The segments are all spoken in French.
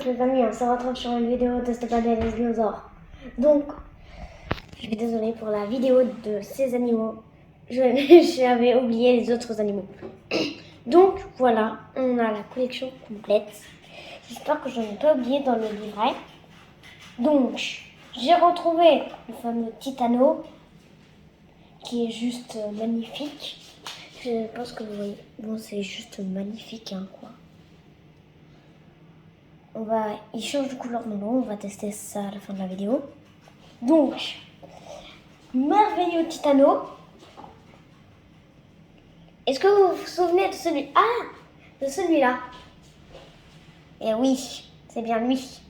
tous les amis, on se retrouve sur une vidéo de Stéphane et les dinosaures. Donc, je suis désolée pour la vidéo de ces animaux. J'avais oublié les autres animaux. Donc, voilà, on a la collection complète. J'espère que je n'ai pas oublié dans le livret. Donc, j'ai retrouvé le fameux Titano, qui est juste magnifique. Je pense que vous voyez. Bon, c'est juste magnifique, hein, quoi. Il change de couleur maintenant, on va tester ça à la fin de la vidéo. Donc, merveilleux Titano. Est-ce que vous vous souvenez de de celui-là? Eh oui, c'est bien lui.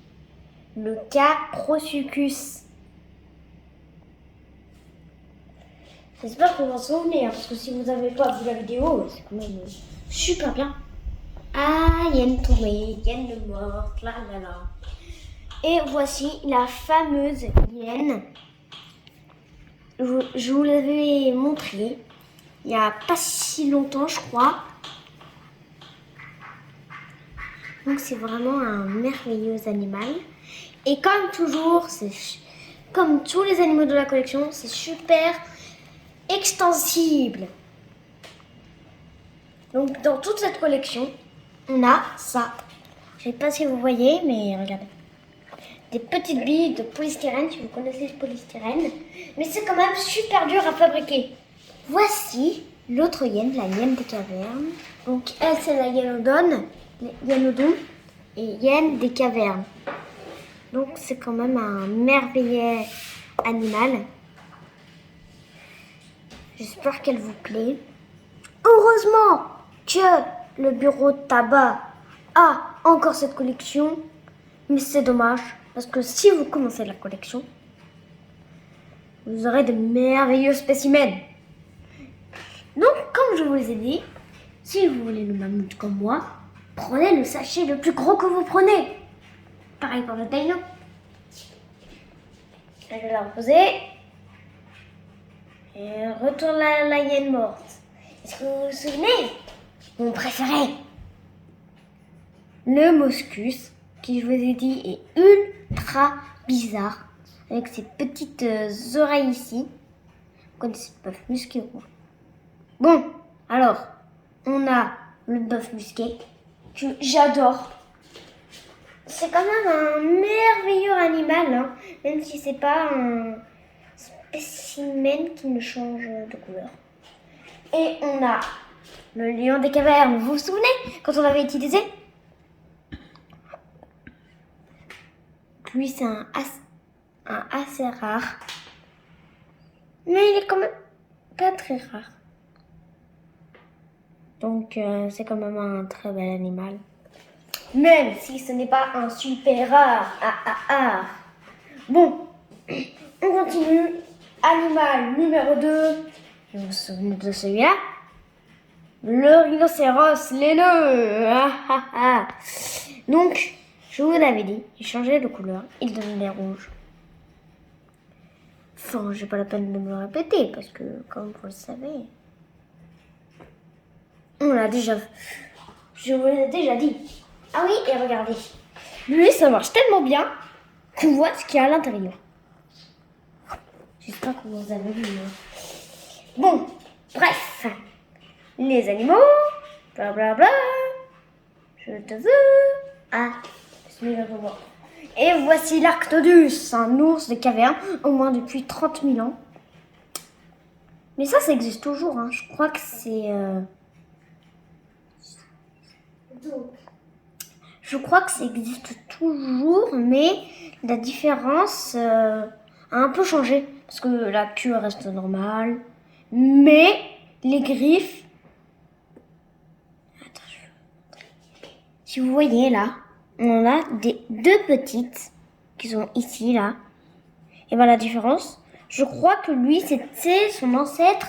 Le Caprosuchus. J'espère que vous vous en souvenez, hein, parce que si vous n'avez pas vu la vidéo, c'est quand même super bien. Ah, Yen tombée, Yen morte, là là là. Et voici la fameuse Yen. Je vous l'avais montré il n'y a pas si longtemps, je crois. Donc c'est vraiment un merveilleux animal. Et comme toujours, comme tous les animaux de la collection, c'est super extensible. Donc dans toute cette collection, on a ça. Je ne sais pas si vous voyez, mais regardez. Des petites billes de polystyrène, si vous connaissez le polystyrène. Mais c'est quand même super dur à fabriquer. Voici l'autre hyène, la hyène des cavernes. Donc elle, c'est la hyénodon et hyène des cavernes. Donc c'est quand même un merveilleux animal. J'espère qu'elle vous plaît. Heureusement que le bureau de tabac a encore cette collection. Mais c'est dommage, parce que si vous commencez la collection, vous aurez de merveilleux spécimens. Donc, comme je vous ai dit, si vous voulez le mammouth comme moi, prenez le sachet le plus gros que vous prenez. Pareil pour le dino. Je vais la reposer. Et retourne la hyène morte. Est-ce que vous vous souvenez? Mon préféré, le Moschus, qui je vous ai dit est ultra bizarre, avec ses petites oreilles ici. Vous connaissez le bœuf musqué ou quoi? Bon, alors, on a le bœuf musqué, que j'adore. C'est quand même un merveilleux animal, hein, même si c'est pas un spécimen qui ne change de couleur. Et on a le lion des cavernes, vous vous souvenez quand on l'avait utilisé? Lui, c'est un assez rare. Mais il est quand même pas très rare. Donc, c'est quand même un très bel animal. Même si ce n'est pas un super rare. Bon, on continue. Animal numéro 2. Vous vous souvenez de celui-là? Le rhinocéros laineux. Donc, je vous l'avais dit, il changeait de couleur, il devenait rouge. Enfin, j'ai pas la peine de me le répéter, parce que, comme vous le savez, on l'a déjà vu. Je vous l'ai déjà dit. Ah oui, et regardez. Lui, ça marche tellement bien qu'on voit ce qu'il y a à l'intérieur. J'espère que vous avez vu. Bon, bref. Les animaux, blablabla. Je te veux. Ah, celui-là, je vois. Et voici l'Arctodus, un ours de caverne, au moins depuis 30 000 ans. Mais ça existe toujours, hein. Je crois que c'est... Je crois que ça existe toujours, mais la différence a un peu changé. Parce que la queue reste normale, mais les griffes... Attends, si vous voyez là, on a deux petites qui sont ici, là. Et bien la différence, je crois que lui, c'était son ancêtre.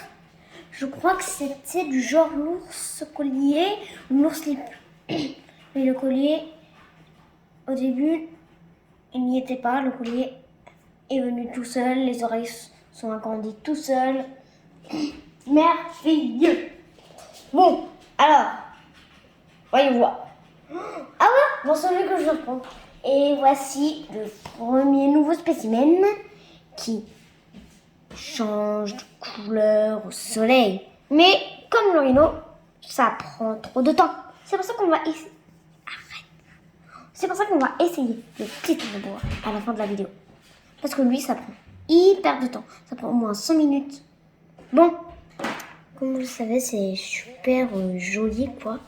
Je crois que c'était du genre l'ours collier ou l'ours lip. Mais le collier, au début, il n'y était pas. Le collier est venu tout seul. Les oreilles sont agrandies tout seul. Merveilleux. Bon, alors, voyons voir. Ah ouais, bon, celui que je veux prendre. Et voici le premier nouveau spécimen qui change de couleur au soleil. Mais comme le rhino, ça prend trop de temps. C'est pour ça qu'on va essayer. C'est pour ça qu'on va essayer le petit bois à la fin de la vidéo. Parce que lui, ça prend hyper de temps. Ça prend au moins 5 minutes. Bon, comme vous le savez, c'est super joli, quoi.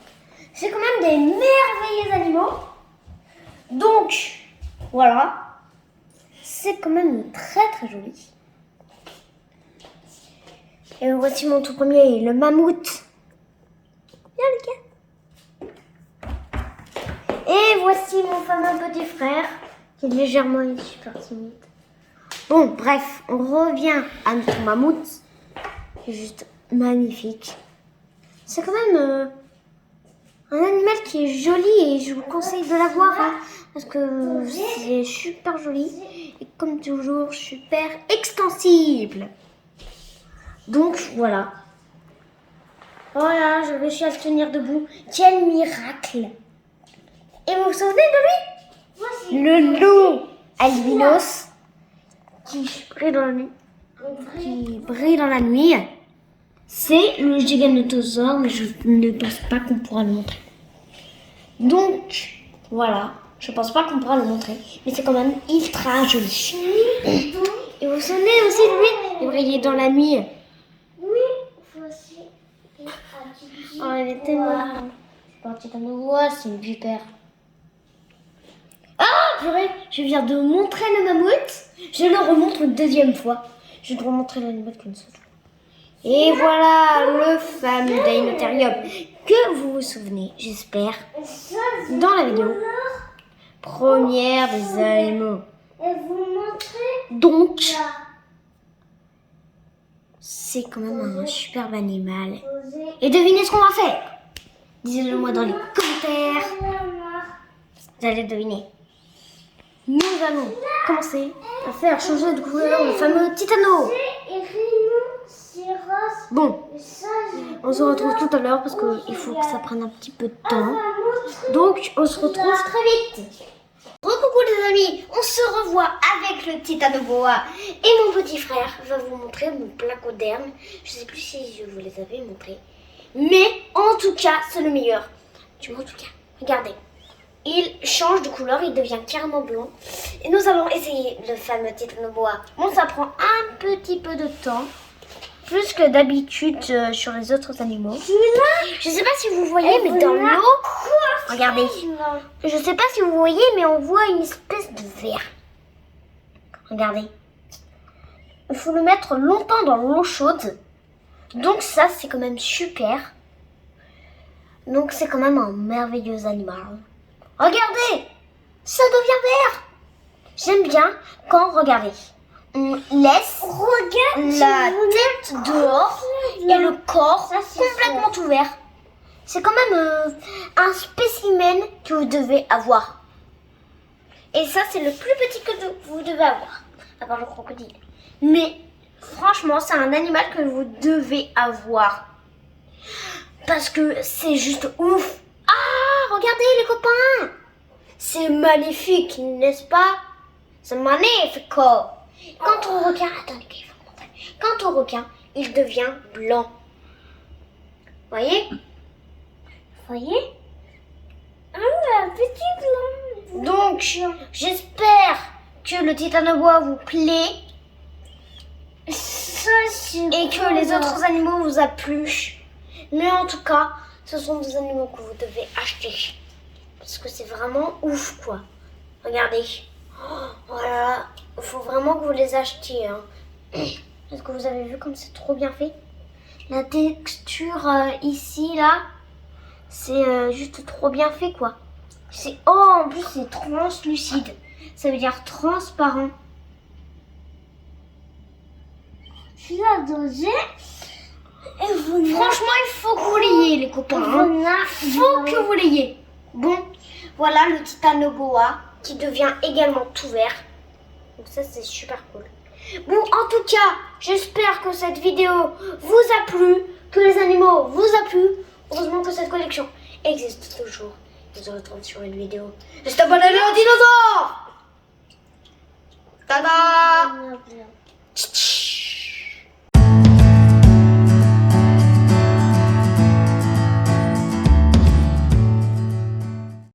C'est quand même des merveilleux animaux. Donc, voilà. C'est quand même très très joli. Et voici mon tout premier, le mammouth. Viens, Lucas. Et voici mon fameux petit frère, qui est légèrement super timide. Bon, bref, on revient à notre mammouth. C'est juste magnifique. C'est quand même un animal qui est joli et je vous conseille de l'avoir parce que c'est super joli et comme toujours super extensible. Donc voilà. Voilà, j'ai réussi à le tenir debout. Quel miracle! Et vous vous souvenez de lui? Le loup albinos qui brille dans la nuit. C'est le giganotosaure, mais je ne pense pas qu'on pourra le montrer. Donc, voilà. Je pense pas qu'on pourra le montrer, mais c'est quand même ultra joli. Et vous vous souvenez aussi de lui? Il brillait dans la nuit. Oui, voici. Oh, elle est tellement... C'est parti dans nos voix, c'est une vipère. Ah, purée, je viens de montrer le mammouth. Je le remontre une deuxième fois. Je dois montrer l'animal qu'une seule fois. Et voilà le fameux Dinotherium que vous vous souvenez, j'espère, dans la vidéo première des animaux. Donc, c'est quand même un superbe animal. Et devinez ce qu'on va faire. Dites-le moi dans les commentaires. Vous allez deviner. Nous allons commencer à faire changer de couleur le fameux Titano. Bon, on se retrouve tout à l'heure parce qu'il faut que ça prenne un petit peu de temps. Donc, on se retrouve très vite. Coucou les amis, on se revoit avec le Titanoboa et mon petit frère va vous montrer mon placoderme. Je sais plus si je vous les avais montrés, mais en tout cas, c'est le meilleur. Du moins, en tout cas, regardez. Il change de couleur, il devient carrément blanc. Et nous allons essayer le fameux Titanoboa. Bon, ça prend un petit peu de temps. Plus que d'habitude sur les autres animaux. Je sais pas si vous voyez, mais dans l'eau, regardez. Je sais pas si vous voyez, mais on voit une espèce de verre. Regardez. Il faut le mettre longtemps dans l'eau chaude. Donc ça, c'est quand même super. Donc c'est quand même un merveilleux animal. Regardez, ça devient vert. J'aime bien quand, regardez, on laisse la tête dehors et le corps complètement ouvert. C'est quand même un spécimen que vous devez avoir. Et ça, c'est le plus petit que vous devez avoir, à part le crocodile. Mais franchement, c'est un animal que vous devez avoir. Parce que c'est juste ouf. Ah, regardez les copains. C'est magnifique, n'est-ce pas? C'est magnifique. Quand on requin, attendez, il faut montrer. Quand on requin, il devient blanc. Voyez? Voyez? Ah, petit blanc. Donc, j'espère que le Titanoboa vous plaît. Et que les autres animaux vous a plu. Mais en tout cas, ce sont des animaux que vous devez acheter. Parce que c'est vraiment ouf, quoi. Regardez. Oh, voilà. Il faut vraiment que vous les achetiez. Hein. Est-ce que vous avez vu comme c'est trop bien fait? La texture ici, là, c'est juste trop bien fait, quoi. C'est en plus, c'est translucide. Ça veut dire transparent. Je suis à doser. Franchement, il faut que vous l'ayez, les copains. Il faut que vous l'ayez. Bon, voilà le Titanoboa qui devient également tout vert. Donc ça, c'est super cool. Bon, en tout cas, j'espère que cette vidéo vous a plu, que les animaux vous a plu. Heureusement que cette collection existe toujours. On se retrouve sur une vidéo. Juste abonner le dinosaure. Tada.